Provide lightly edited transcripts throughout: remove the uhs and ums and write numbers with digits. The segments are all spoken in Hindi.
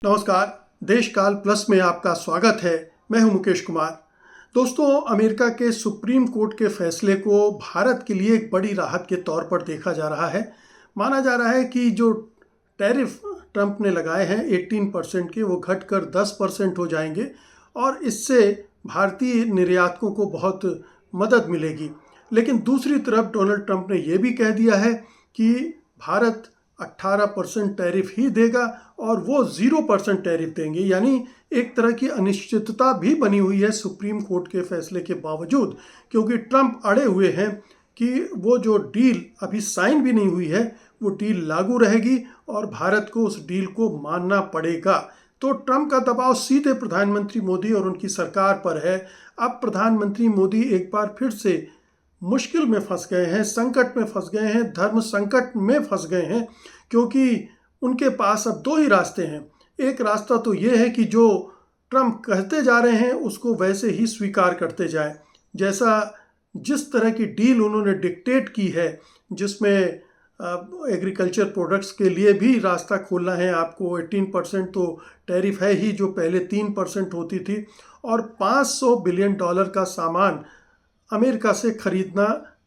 नमस्कार। देश काल प्लस में आपका स्वागत है। मैं हूं मुकेश कुमार। दोस्तों, अमेरिका के सुप्रीम कोर्ट के फैसले को भारत के लिए एक बड़ी राहत के तौर पर देखा जा रहा है। माना जा रहा है कि जो टैरिफ ट्रंप ने लगाए हैं 18% के, वो घटकर 10% हो जाएंगे और इससे भारतीय निर्यातकों को बहुत मदद मिलेगी। लेकिन दूसरी तरफ डोनाल्ड ट्रंप ने यह भी कह दिया है कि भारत 18% टैरिफ ही देगा और वो 0% टैरिफ देंगे। यानी एक तरह की अनिश्चितता भी बनी हुई है सुप्रीम कोर्ट के फैसले के बावजूद, क्योंकि ट्रंप अड़े हुए हैं कि वो जो डील अभी साइन भी नहीं हुई है वो डील लागू रहेगी और भारत को उस डील को मानना पड़ेगा। तो ट्रंप का दबाव सीधे प्रधानमंत्री मोदी और उनकी सरकार पर है। अब प्रधानमंत्री मोदी एक बार फिर से मुश्किल में फंस गए हैं, संकट में फंस गए हैं, धर्म संकट में फंस गए हैं, क्योंकि उनके पास अब दो ही रास्ते हैं। एक रास्ता तो ये है कि जो ट्रंप कहते जा रहे हैं उसको वैसे ही स्वीकार करते जाएं, जैसा जिस तरह की डील उन्होंने डिक्टेट की है, जिसमें एग्रीकल्चर प्रोडक्ट्स के लिए भी रास्ता खोलना है। आपको 18% तो टैरिफ है ही, जो पहले 3% होती थी, और $500 बिलियन का सामान अमेरिका से खरीदना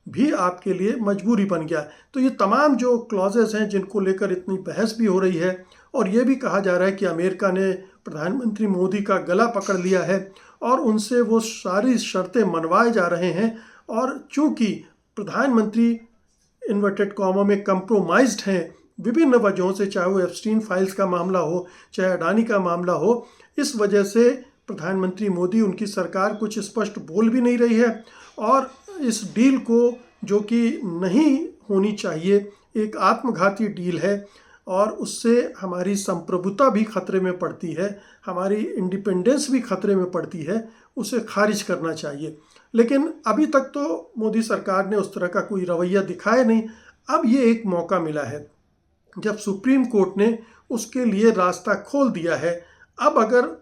भी आपके लिए मजबूरी बन गया। तो ये तमाम जो क्लॉजेस हैं जिनको लेकर इतनी बहस भी हो रही है, और ये भी कहा जा रहा है कि अमेरिका ने प्रधानमंत्री मोदी का गला पकड़ लिया है और उनसे वो सारी शर्तें मनवाए जा रहे हैं। और चूंकि प्रधानमंत्री इन्वर्टेड कॉमा में कंप्रोमाइज्ड हैं विभिन्न वजहों से, चाहे वो एप्स्टीन फाइल्स का मामला हो, चाहे अडानी का मामला हो, इस वजह से प्रधानमंत्री मोदी, उनकी सरकार कुछ स्पष्ट बोल भी नहीं रही है और इस डील को, जो कि नहीं होनी चाहिए, एक आत्मघाती डील है और उससे हमारी संप्रभुता भी खतरे में पड़ती है, हमारी इंडिपेंडेंस भी खतरे में पड़ती है, उसे खारिज करना चाहिए। लेकिन अभी तक तो मोदी सरकार ने उस तरह का कोई रवैया दिखाया नहीं। अब ये एक मौका मिला है जब सुप्रीम कोर्ट ने उसके लिए रास्ता खोल दिया है। अब अगर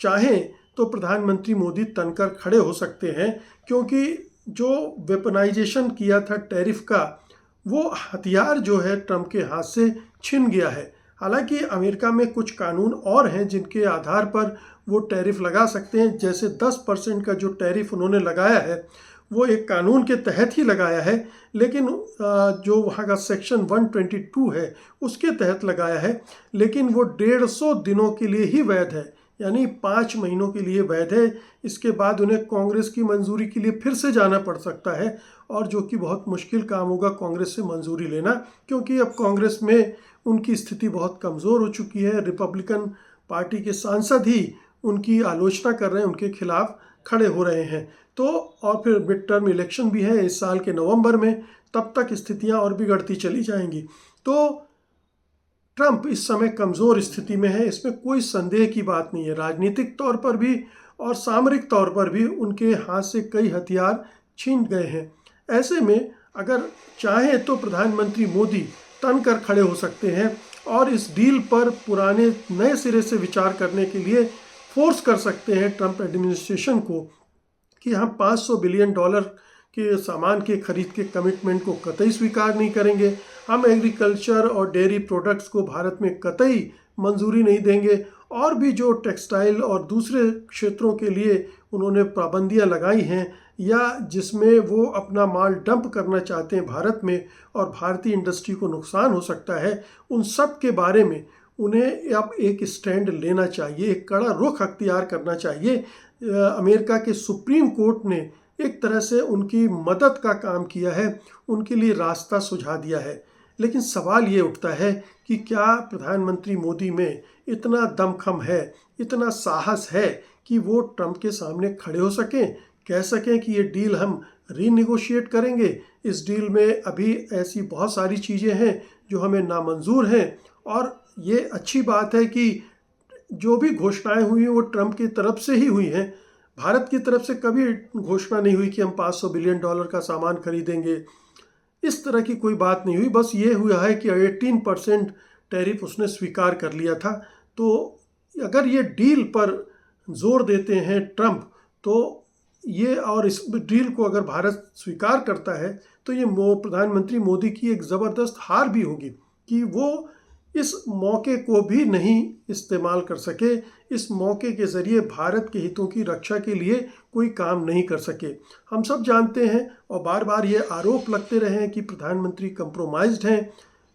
चाहें तो प्रधानमंत्री मोदी तनकर खड़े हो सकते हैं, क्योंकि जो वेपनाइजेशन किया था टैरिफ का, वो हथियार जो है ट्रंप के हाथ से छिन गया है। हालांकि अमेरिका में कुछ कानून और हैं जिनके आधार पर वो टैरिफ लगा सकते हैं। जैसे 10% का जो टैरिफ उन्होंने लगाया है वो एक कानून के तहत ही लगाया है, लेकिन जो वहाँ का सेक्शन 122 है उसके तहत लगाया है। लेकिन वो 150 दिनों के लिए ही वैध है, यानी 5 महीनों के लिए वैध है। इसके बाद उन्हें कांग्रेस की मंजूरी के लिए फिर से जाना पड़ सकता है, और जो कि बहुत मुश्किल काम होगा कांग्रेस से मंजूरी लेना, क्योंकि अब कांग्रेस में उनकी स्थिति बहुत कमज़ोर हो चुकी है। रिपब्लिकन पार्टी के सांसद ही उनकी आलोचना कर रहे हैं, उनके खिलाफ खड़े हो रहे हैं। तो और फिर मिड टर्म इलेक्शन भी है इस साल के नवंबर में, तब तक स्थितियां और बिगड़ती चली जाएंगी। तो ट्रंप इस समय कमज़ोर स्थिति में है, इसमें कोई संदेह की बात नहीं है। राजनीतिक तौर पर भी और सामरिक तौर पर भी उनके हाथ से कई हथियार छीन गए हैं। ऐसे में अगर चाहे तो प्रधानमंत्री मोदी तनकर खड़े हो सकते हैं और इस डील पर पुराने नए सिरे से विचार करने के लिए फोर्स कर सकते हैं ट्रंप एडमिनिस्ट्रेशन को कि हम $500 बिलियन के सामान के खरीद के कमिटमेंट को कतई स्वीकार नहीं करेंगे, हम एग्रीकल्चर और डेयरी प्रोडक्ट्स को भारत में कतई मंजूरी नहीं देंगे, और भी जो टेक्सटाइल और दूसरे क्षेत्रों के लिए उन्होंने पाबंदियां लगाई हैं या जिसमें वो अपना माल डंप करना चाहते हैं भारत में और भारतीय इंडस्ट्री को नुकसान हो सकता है, उन सब के बारे में उन्हें अब एक स्टैंड लेना चाहिए, एक कड़ा रुख अख्तियार करना चाहिए। अमेरिका के सुप्रीम कोर्ट ने एक तरह से उनकी मदद का काम किया है, उनके लिए रास्ता सुझा दिया है। लेकिन सवाल ये उठता है कि क्या प्रधानमंत्री मोदी में इतना दमखम है, इतना साहस है कि वो ट्रंप के सामने खड़े हो सकें, कह सकें कि ये डील हम रीनिगोशिएट करेंगे, इस डील में अभी ऐसी बहुत सारी चीज़ें हैं जो हमें नामंजूर हैं, और ये अच्छी बात है कि जो भी घोषणाएं हुई हैं वो ट्रंप की तरफ से ही हुई हैं। भारत की तरफ से कभी घोषणा नहीं हुई कि हम $500 बिलियन का सामान खरीदेंगे, इस तरह की कोई बात नहीं हुई। बस ये हुआ है कि 18% टैरिफ उसने स्वीकार कर लिया था। तो अगर ये डील पर जोर देते हैं ट्रंप, तो ये, और इस डील को अगर भारत स्वीकार करता है तो ये प्रधानमंत्री मोदी की एक ज़बरदस्त हार भी होगी कि वो इस मौके को भी नहीं इस्तेमाल कर सके, इस मौके के ज़रिए भारत के हितों की रक्षा के लिए कोई काम नहीं कर सके। हम सब जानते हैं और बार बार ये आरोप लगते रहे हैं कि प्रधानमंत्री कंप्रोमाइज्ड हैं,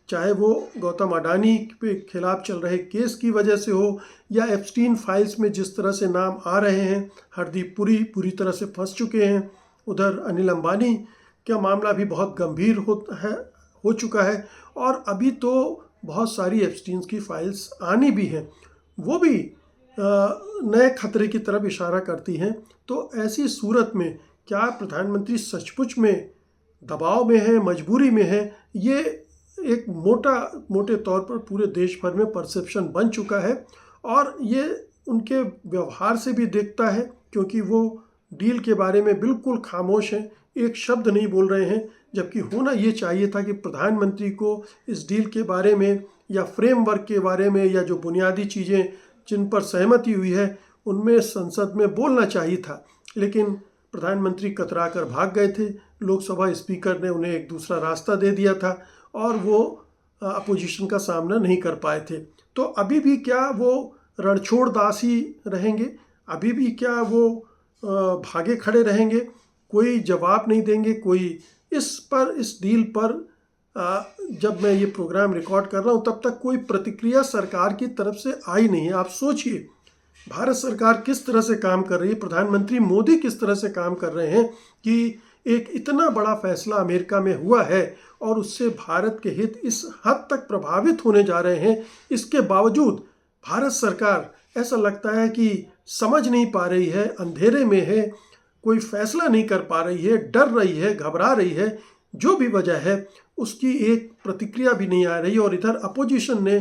चाहे वो गौतम अडानी के खिलाफ चल रहे केस की वजह से हो या एप्स्टीन फाइल्स में जिस तरह से नाम आ रहे हैं। हरदीप पुरी पूरी तरह से फंस चुके हैं, उधर अनिल अंबानी का मामला भी बहुत गंभीर हो चुका है, और अभी तो बहुत सारी एप्स्टीन की फाइल्स आनी भी हैं, वो भी नए खतरे की तरफ इशारा करती हैं। तो ऐसी सूरत में क्या प्रधानमंत्री सचमुच में दबाव में है, मजबूरी में है? ये एक मोटे तौर पर पूरे देश भर में परसेप्शन बन चुका है, और ये उनके व्यवहार से भी दिखता है, क्योंकि वो डील के बारे में बिल्कुल खामोश हैं, एक शब्द नहीं बोल रहे हैं। जबकि होना ये चाहिए था कि प्रधानमंत्री को इस डील के बारे में या फ्रेमवर्क के बारे में या जो बुनियादी चीज़ें जिन पर सहमति हुई है उनमें संसद में बोलना चाहिए था, लेकिन प्रधानमंत्री कतरा कर भाग गए थे। लोकसभा स्पीकर ने उन्हें एक दूसरा रास्ता दे दिया था और वो अपोजिशन का सामना नहीं कर पाए थे। तो अभी भी क्या वो रणछोड़ दास ही रहेंगे? अभी भी क्या वो भागे खड़े रहेंगे? कोई जवाब नहीं देंगे, कोई इस डील पर जब मैं ये प्रोग्राम रिकॉर्ड कर रहा हूँ तब तक कोई प्रतिक्रिया सरकार की तरफ से आई नहीं है। आप सोचिए, भारत सरकार किस तरह से काम कर रही है, प्रधानमंत्री मोदी किस तरह से काम कर रहे हैं कि एक इतना बड़ा फैसला अमेरिका में हुआ है और उससे भारत के हित इस हद तक प्रभावित होने जा रहे हैं। इसके बावजूद भारत सरकार ऐसा लगता है कि समझ नहीं पा रही है, अंधेरे में है, कोई फैसला नहीं कर पा रही है, डर रही है, घबरा रही है। जो भी वजह है उसकी एक प्रतिक्रिया भी नहीं आ रही, और इधर अपोजिशन ने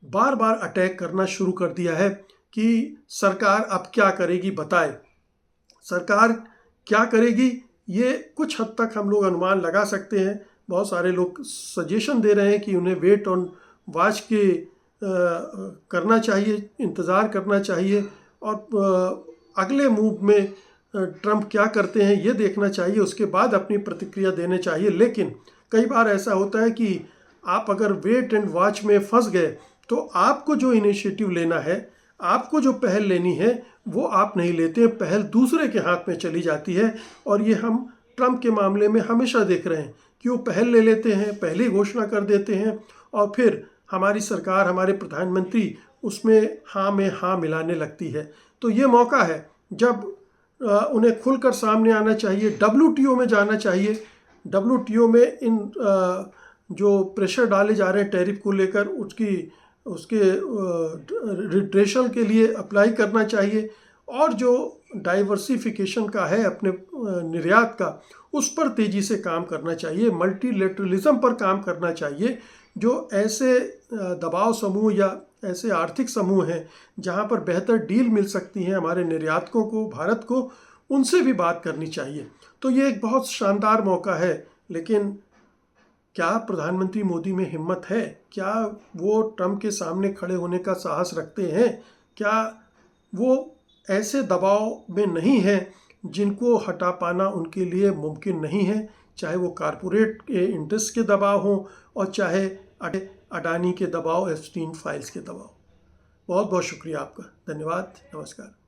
बार बार अटैक करना शुरू कर दिया है कि सरकार अब क्या करेगी, बताए सरकार क्या करेगी। ये कुछ हद तक हम लोग अनुमान लगा सकते हैं। बहुत सारे लोग सजेशन दे रहे हैं कि उन्हें वेट ऑन वॉच के करना चाहिए, इंतज़ार करना चाहिए, और अगले मूव में ट्रंप क्या करते हैं ये देखना चाहिए, उसके बाद अपनी प्रतिक्रिया देने चाहिए। लेकिन कई बार ऐसा होता है कि आप अगर वेट एंड वॉच में फंस गए तो आपको जो इनिशिएटिव लेना है, आपको जो पहल लेनी है वो आप नहीं लेते, पहल दूसरे के हाथ में चली जाती है। और ये हम ट्रंप के मामले में हमेशा देख रहे हैं कि वो पहल ले लेते हैं, पहले ही घोषणा कर देते हैं, और फिर हमारी सरकार, हमारे प्रधानमंत्री उसमें हाँ में हाँ मिलाने लगती है। तो ये मौका है जब उन्हें खुलकर सामने आना चाहिए, WTO में जाना चाहिए। WTO में इन जो प्रेशर डाले जा रहे हैं टैरिफ को लेकर उसके रिट्रेशल के लिए अप्लाई करना चाहिए, और जो डाइवर्सिफिकेशन का है अपने निर्यात का, उस पर तेज़ी से काम करना चाहिए, मल्टीलेटरलिज्म पर काम करना चाहिए। जो ऐसे दबाव समूह या ऐसे आर्थिक समूह हैं जहां पर बेहतर डील मिल सकती है हमारे निर्यातकों को, भारत को, उनसे भी बात करनी चाहिए। तो ये एक बहुत शानदार मौका है। लेकिन क्या प्रधानमंत्री मोदी में हिम्मत है? क्या वो ट्रंप के सामने खड़े होने का साहस रखते हैं? क्या वो ऐसे दबाव में नहीं है जिनको हटा पाना उनके लिए मुमकिन नहीं है, चाहे वो कारपोरेट के इंटरेस्ट के दबाव हों और चाहे अडानी के दबाव, एप्स्टीन फाइल्स के दबाव। बहुत बहुत शुक्रिया आपका, धन्यवाद, नमस्कार।